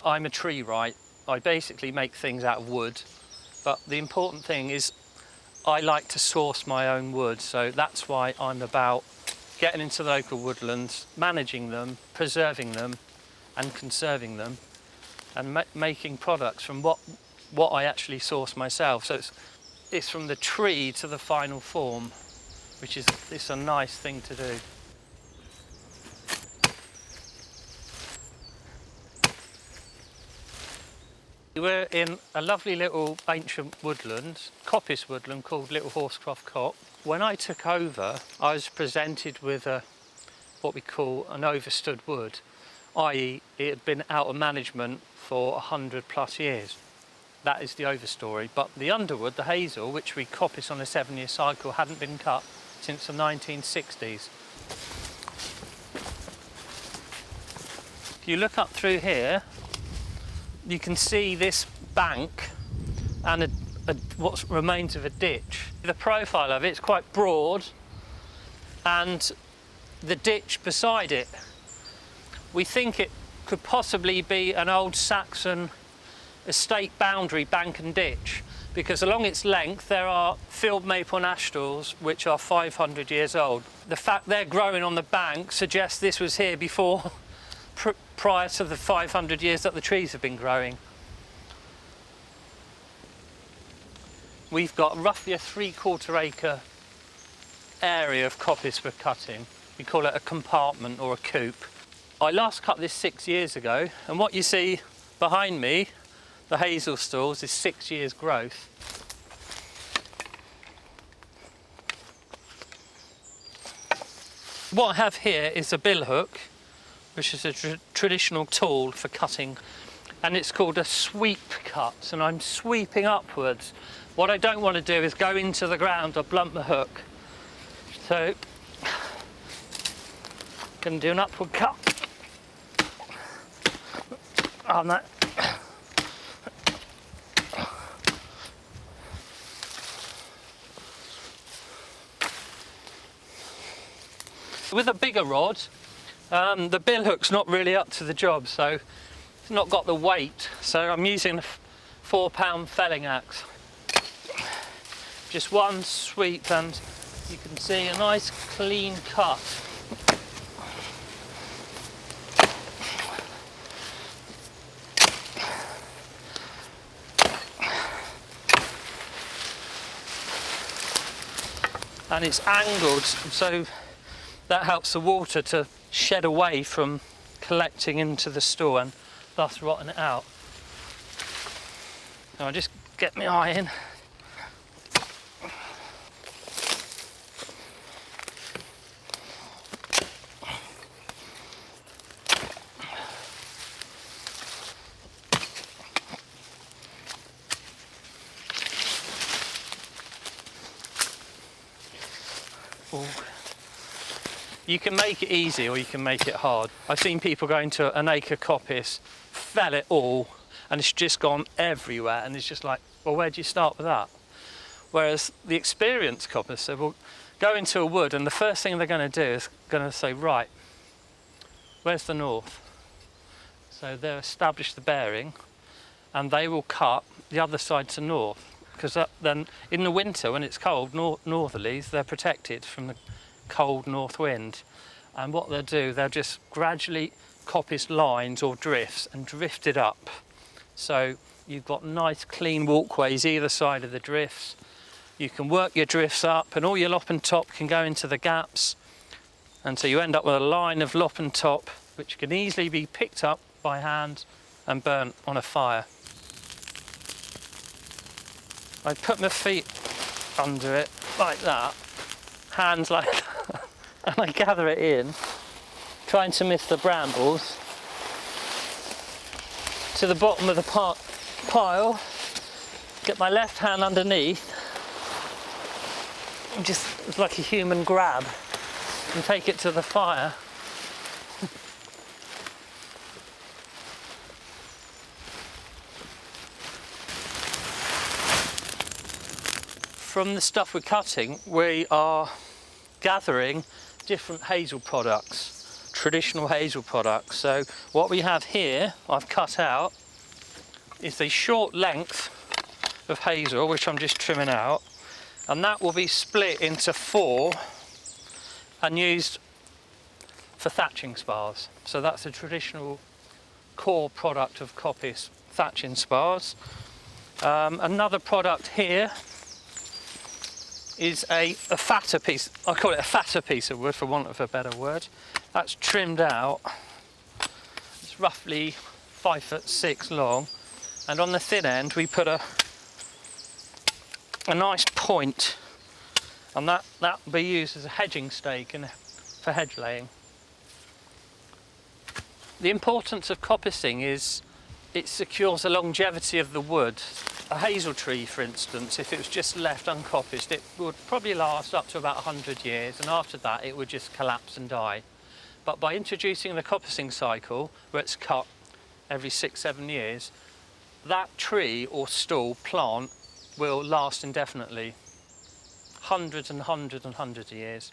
I'm a treewright. I basically make things out of wood, but the important thing is I like to source my own wood, so that's why I'm about getting into the local woodlands, managing them, preserving them and conserving them, and making products from what I actually source myself. So it's from the tree to the final form, which is it's a nice thing to do. We're in a lovely little ancient woodland, Coppice woodland, called Little Horsecroft Cop. When I took over, I was presented with what we call an overstood wood, i.e. it had been out of management for 100+ years. That is the overstory. But the underwood, the hazel, which we coppice on a 7-year cycle, hadn't been cut since the 1960s. If you look up through here, you can see this bank and what remains of a ditch. The profile of it is quite broad, and the ditch beside it, we think it could possibly be an old Saxon estate boundary bank and ditch, because along its length there are field maple and ash stalls which are 500 years old. The fact they're growing on the bank suggests this was here before prior to the 500 years that the trees have been growing. We've got roughly a 3/4 acre area of coppice we're cutting. We call it a compartment or a coop. I last cut this 6 years ago, and what you see behind me, the hazel stalls, is 6 years growth. What I have here is a billhook, which is a traditional tool for cutting, and it's called a sweep cut, and I'm sweeping upwards. What I don't want to do is go into the ground or blunt the hook. So I'm going to do an upward cut on that. With a bigger rod, the bill hook's not really up to the job, so it's not got the weight, so I'm using a 4-pound felling axe. Just one sweep and you can see a nice clean cut. And it's angled, so that helps the water to shed away from collecting into the store and thus rotting it out. Now I just get my eye in. You can make it easy or you can make it hard. I've seen people go into an acre coppice, fell it all, and it's just gone everywhere, and it's just like, well, where do you start with that? Whereas the experienced coppice said, well, go into a wood, and the first thing they're going to do is going to say, right, where's the north? So they'll establish the bearing, and they will cut the other side to north, because then in the winter when it's cold, northerlies, they're protected from the cold north wind. And what they'll do, they'll just gradually coppice lines or drifts and drift it up. So you've got nice clean walkways either side of the drifts. You can work your drifts up, and all your lop and top can go into the gaps, and so you end up with a line of lop and top which can easily be picked up by hand and burnt on a fire. I put my feet under it like that, hands like that, and I gather it in, trying to miss the brambles, to the bottom of the pile, get my left hand underneath, and just, it's like a human grab, and take it to the fire. From the stuff we're cutting, we are gathering different hazel products. traditional hazel products. So what we have here, I've cut out, is the short length of hazel, which I'm just trimming out, and that will be split into 4 and used for thatching spars. So that's a traditional core product of Coppice, thatching spars. Another product here is a fatter piece, I call it a fatter piece of wood for want of a better word. That's trimmed out. It's roughly 5'6" long, and on the thin end we put a nice point, and that will be used as a hedging stake for hedge laying. The importance of coppicing is it secures the longevity of the wood. A hazel tree, for instance, if it was just left uncoppiced, it would probably last up to about 100 years, and after that it would just collapse and die. But by introducing the coppicing cycle, where it's cut every 6-7 years, that tree or stall plant will last indefinitely, hundreds and hundreds and hundreds of years.